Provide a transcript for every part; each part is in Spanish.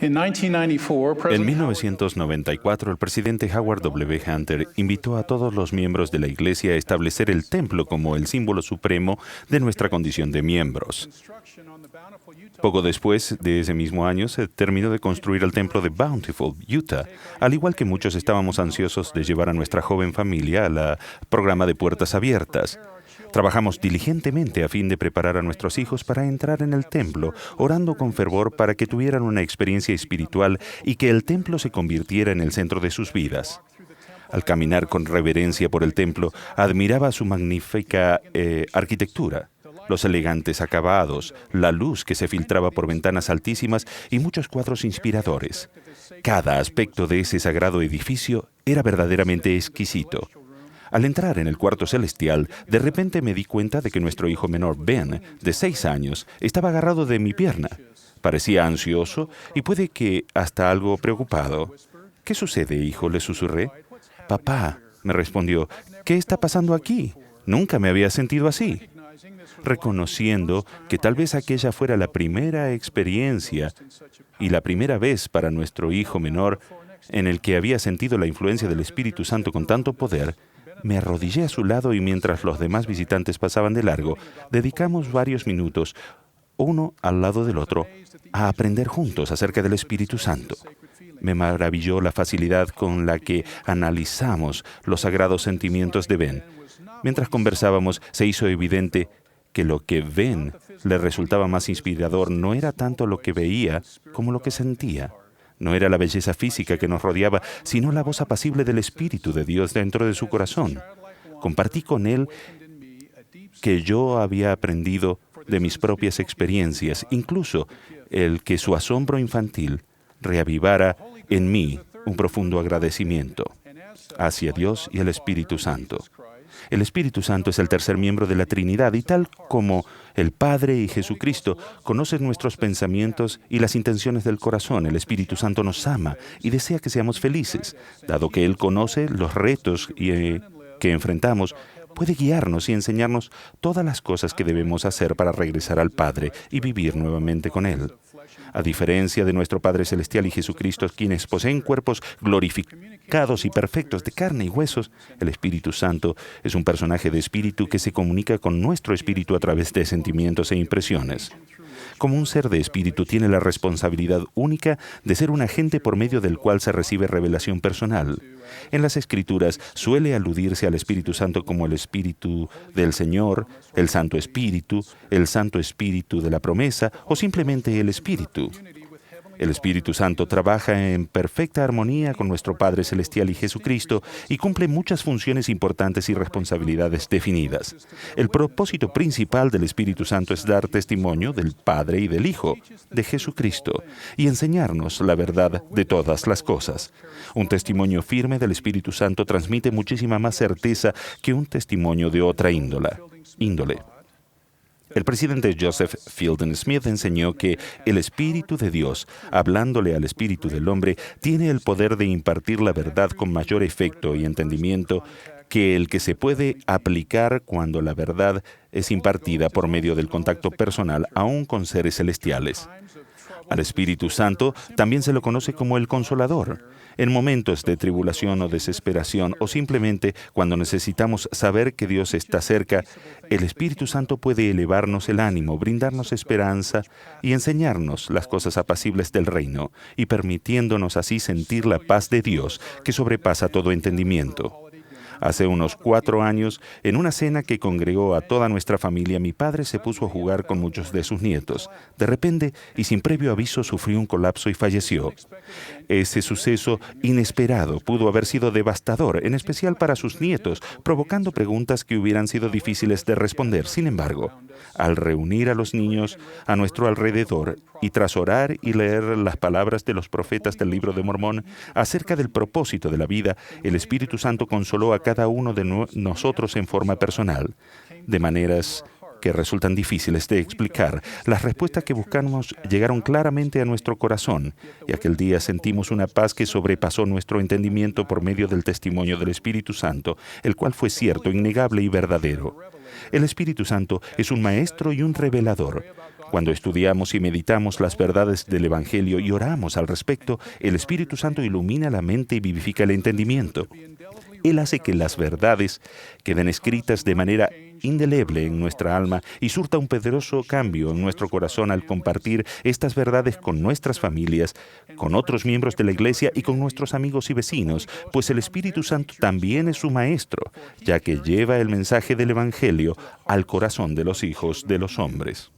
In En 1994, el presidente Howard W. Hunter invitó a todos los miembros de la Iglesia a establecer el templo como el símbolo supremo de nuestra condición de miembros. Poco después de ese mismo año, se terminó de construir el templo de Bountiful, Utah, al igual que muchos estábamos ansiosos de llevar a nuestra joven familia al programa de Puertas Abiertas. Trabajamos diligentemente a fin de preparar a nuestros hijos para entrar en el templo, orando con fervor para que tuvieran una experiencia espiritual y que el templo se convirtiera en el centro de sus vidas. Al caminar con reverencia por el templo, admiraba su magnífica arquitectura, los elegantes acabados, la luz que se filtraba por ventanas altísimas y muchos cuadros inspiradores. Cada aspecto de ese sagrado edificio era verdaderamente exquisito. Al entrar en el cuarto celestial, de repente me di cuenta de que nuestro hijo menor, Ben, de 6 años, estaba agarrado de mi pierna. Parecía ansioso y puede que hasta algo preocupado. «¿Qué sucede, hijo?», le susurré. «Papá», me respondió, «¿qué está pasando aquí? Nunca me había sentido así». Reconociendo que tal vez aquella fuera la primera experiencia y la primera vez para nuestro hijo menor en el que había sentido la influencia del Espíritu Santo con tanto poder, me arrodillé a su lado y mientras los demás visitantes pasaban de largo, dedicamos varios minutos, uno al lado del otro, a aprender juntos acerca del Espíritu Santo. Me maravilló la facilidad con la que analizamos los sagrados sentimientos de Ben. Mientras conversábamos, se hizo evidente que lo que Ben le resultaba más inspirador no era tanto lo que veía como lo que sentía. No era la belleza física que nos rodeaba, sino la voz apacible del Espíritu de Dios dentro de su corazón. Compartí con él que yo había aprendido de mis propias experiencias, incluso el que su asombro infantil reavivara en mí un profundo agradecimiento hacia Dios y el Espíritu Santo. El Espíritu Santo es el tercer miembro de la Trinidad y tal como el Padre y Jesucristo conocen nuestros pensamientos y las intenciones del corazón, el Espíritu Santo nos ama y desea que seamos felices. Dado que Él conoce los retos que enfrentamos, puede guiarnos y enseñarnos todas las cosas que debemos hacer para regresar al Padre y vivir nuevamente con Él. A diferencia de nuestro Padre Celestial y Jesucristo, quienes poseen cuerpos glorificados y perfectos de carne y huesos, el Espíritu Santo es un personaje de espíritu que se comunica con nuestro espíritu a través de sentimientos e impresiones. Como un ser de espíritu, tiene la responsabilidad única de ser un agente por medio del cual se recibe revelación personal. En las Escrituras suele aludirse al Espíritu Santo como el Espíritu del Señor, el Santo Espíritu de la promesa o simplemente el Espíritu. El Espíritu Santo trabaja en perfecta armonía con nuestro Padre Celestial y Jesucristo y cumple muchas funciones importantes y responsabilidades definidas. El propósito principal del Espíritu Santo es dar testimonio del Padre y del Hijo, de Jesucristo, y enseñarnos la verdad de todas las cosas. Un testimonio firme del Espíritu Santo transmite muchísima más certeza que un testimonio de otra índole. El presidente Joseph Fielding Smith enseñó que el Espíritu de Dios, hablándole al Espíritu del hombre, tiene el poder de impartir la verdad con mayor efecto y entendimiento que el que se puede aplicar cuando la verdad es impartida por medio del contacto personal, aún con seres celestiales. Al Espíritu Santo también se lo conoce como el Consolador. En momentos de tribulación o desesperación, o simplemente cuando necesitamos saber que Dios está cerca, el Espíritu Santo puede elevarnos el ánimo, brindarnos esperanza y enseñarnos las cosas apacibles del reino, y permitiéndonos así sentir la paz de Dios que sobrepasa todo entendimiento. Hace unos 4 años, en una cena que congregó a toda nuestra familia, mi padre se puso a jugar con muchos de sus nietos. De repente, y sin previo aviso, sufrió un colapso y falleció. Ese suceso inesperado pudo haber sido devastador, en especial para sus nietos, provocando preguntas que hubieran sido difíciles de responder. Sin embargo, al reunir a los niños a nuestro alrededor y tras orar y leer las palabras de los profetas del Libro de Mormón acerca del propósito de la vida, el Espíritu Santo consoló a cada uno de nosotros en forma personal, de maneras que resultan difíciles de explicar. Las respuestas que buscamos llegaron claramente a nuestro corazón, y aquel día sentimos una paz que sobrepasó nuestro entendimiento por medio del testimonio del Espíritu Santo, el cual fue cierto, innegable y verdadero. El Espíritu Santo es un maestro y un revelador. Cuando estudiamos y meditamos las verdades del Evangelio y oramos al respecto, el Espíritu Santo ilumina la mente y vivifica el entendimiento. Él hace que las verdades queden escritas de manera indeleble en nuestra alma y surta un poderoso cambio en nuestro corazón al compartir estas verdades con nuestras familias, con otros miembros de la Iglesia y con nuestros amigos y vecinos, pues el Espíritu Santo también es su maestro, ya que lleva el mensaje del Evangelio al corazón de los hijos de los hombres.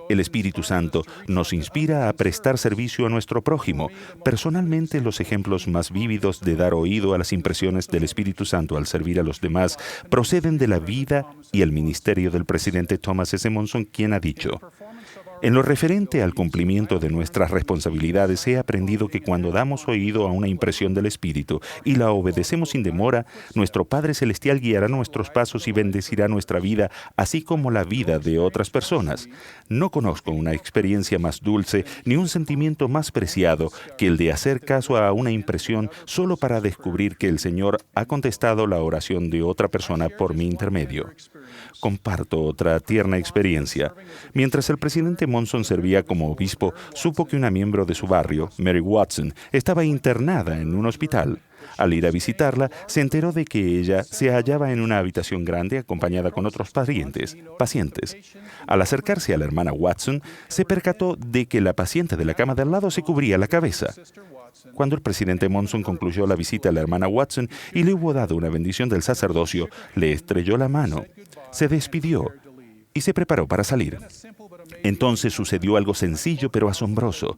El Espíritu Santo nos inspira a prestar servicio a nuestro prójimo. Personalmente, los ejemplos más vívidos de dar oído a las impresiones del Espíritu Santo al servir a los demás proceden de la vida y el ministerio del presidente Thomas S. Monson, quien ha dicho: en lo referente al cumplimiento de nuestras responsabilidades, he aprendido que cuando damos oído a una impresión del Espíritu y la obedecemos sin demora, nuestro Padre Celestial guiará nuestros pasos y bendecirá nuestra vida, así como la vida de otras personas. No conozco una experiencia más dulce ni un sentimiento más preciado que el de hacer caso a una impresión solo para descubrir que el Señor ha contestado la oración de otra persona por mi intermedio. Comparto otra tierna experiencia. Mientras el presidente Monson servía como obispo, supo que una miembro de su barrio, Mary Watson, estaba internada en un hospital. Al ir a visitarla, se enteró de que ella se hallaba en una habitación grande acompañada con otros pacientes. Al acercarse a la hermana Watson, se percató de que la paciente de la cama de al lado se cubría la cabeza. Cuando el presidente Monson concluyó la visita a la hermana Watson y le hubo dado una bendición del sacerdocio, le estrelló la mano, se despidió y se preparó para salir. Entonces sucedió algo sencillo pero asombroso.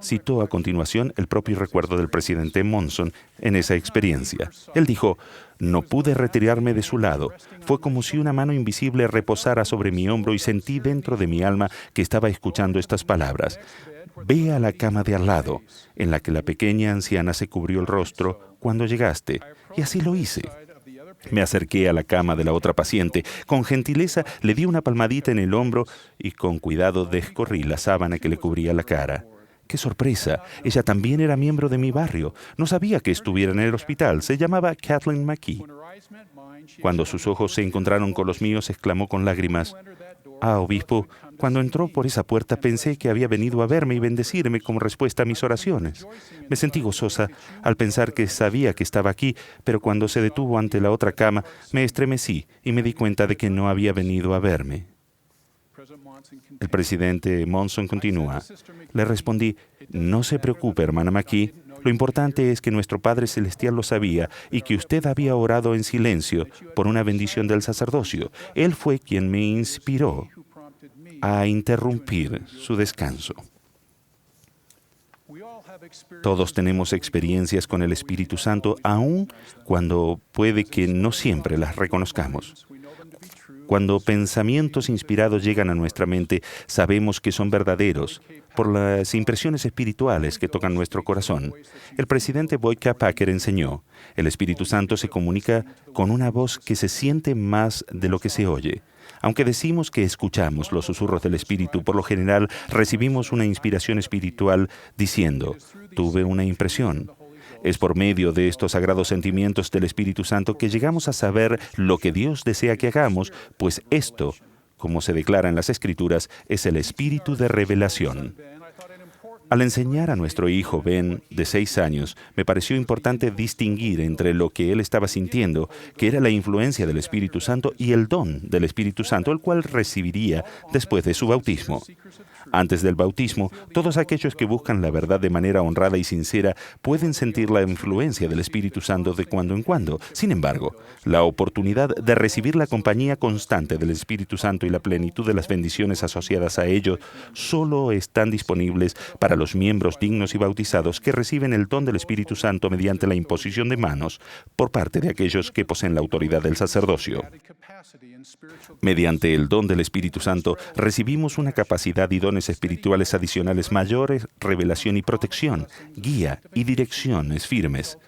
Citó a continuación el propio recuerdo del presidente Monson en esa experiencia. Él dijo: no pude retirarme de su lado. Fue como si una mano invisible reposara sobre mi hombro y sentí dentro de mi alma que estaba escuchando estas palabras: ve a la cama de al lado, en la que la pequeña anciana se cubrió el rostro cuando llegaste. Y así lo hice. Me acerqué a la cama de la otra paciente. Con gentileza le di una palmadita en el hombro y con cuidado descorrí la sábana que le cubría la cara. ¡Qué sorpresa! Ella también era miembro de mi barrio. No sabía que estuviera en el hospital. Se llamaba Kathleen McKee. Cuando sus ojos se encontraron con los míos, exclamó con lágrimas: «Ah, obispo, cuando entró por esa puerta pensé que había venido a verme y bendecirme como respuesta a mis oraciones. Me sentí gozosa al pensar que sabía que estaba aquí, pero cuando se detuvo ante la otra cama, me estremecí y me di cuenta de que no había venido a verme». El presidente Monson continúa: le respondí: «No se preocupe, hermana McKee. Lo importante es que nuestro Padre Celestial lo sabía y que usted había orado en silencio por una bendición del sacerdocio. Él fue quien me inspiró a interrumpir su descanso». Todos tenemos experiencias con el Espíritu Santo, aun cuando puede que no siempre las reconozcamos. Cuando pensamientos inspirados llegan a nuestra mente, sabemos que son verdaderos por las impresiones espirituales que tocan nuestro corazón. El presidente Boyd K. Packer enseñó: el Espíritu Santo se comunica con una voz que se siente más de lo que se oye. Aunque decimos que escuchamos los susurros del Espíritu, por lo general recibimos una inspiración espiritual diciendo: tuve una impresión. Es por medio de estos sagrados sentimientos del Espíritu Santo que llegamos a saber lo que Dios desea que hagamos, pues esto, como se declara en las Escrituras, es el espíritu de revelación. Al enseñar a nuestro hijo Ben, de 6 años, me pareció importante distinguir entre lo que él estaba sintiendo, que era la influencia del Espíritu Santo, y el don del Espíritu Santo, el cual recibiría después de su bautismo. Antes del bautismo, todos aquellos que buscan la verdad de manera honrada y sincera pueden sentir la influencia del Espíritu Santo de cuando en cuando. Sin embargo, la oportunidad de recibir la compañía constante del Espíritu Santo y la plenitud de las bendiciones asociadas a ello solo están disponibles para los miembros dignos y bautizados que reciben el don del Espíritu Santo mediante la imposición de manos por parte de aquellos que poseen la autoridad del sacerdocio. Mediante el don del Espíritu Santo recibimos una capacidad y dones espirituales adicionales mayores, revelación y protección, guía y direcciones firmes,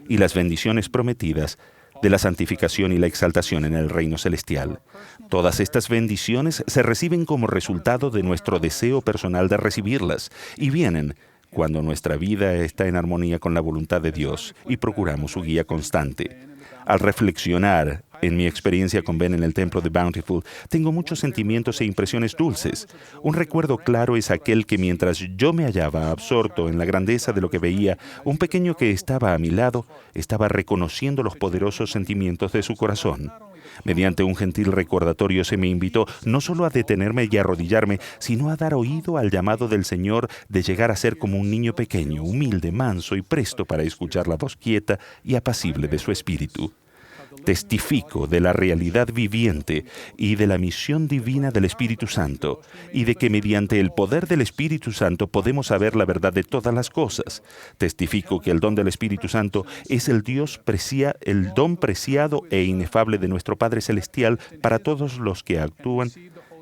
y las bendiciones prometidas de la santificación y la exaltación en el reino celestial. Todas estas bendiciones se reciben como resultado de nuestro deseo personal de recibirlas, y vienen cuando nuestra vida está en armonía con la voluntad de Dios y procuramos su guía constante. Al reflexionar En mi experiencia con Ben en el templo de Bountiful, tengo muchos sentimientos e impresiones dulces. Un recuerdo claro es aquel que mientras yo me hallaba absorto en la grandeza de lo que veía, un pequeño que estaba a mi lado estaba reconociendo los poderosos sentimientos de su corazón. Mediante un gentil recordatorio se me invitó no solo a detenerme y arrodillarme, sino a dar oído al llamado del Señor de llegar a ser como un niño pequeño, humilde, manso y presto para escuchar la voz quieta y apacible de su espíritu. Testifico de la realidad viviente y de la misión divina del Espíritu Santo, y de que mediante el poder del Espíritu Santo podemos saber la verdad de todas las cosas. Testifico que el don del Espíritu Santo es el don preciado e inefable de nuestro Padre Celestial para todos los que actúan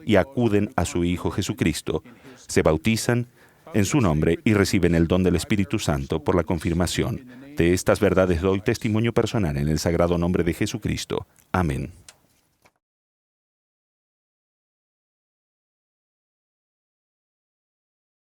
y acuden a su Hijo Jesucristo, se bautizan en su nombre y reciben el don del Espíritu Santo por la confirmación. De estas verdades doy testimonio personal en el sagrado nombre de Jesucristo. Amén.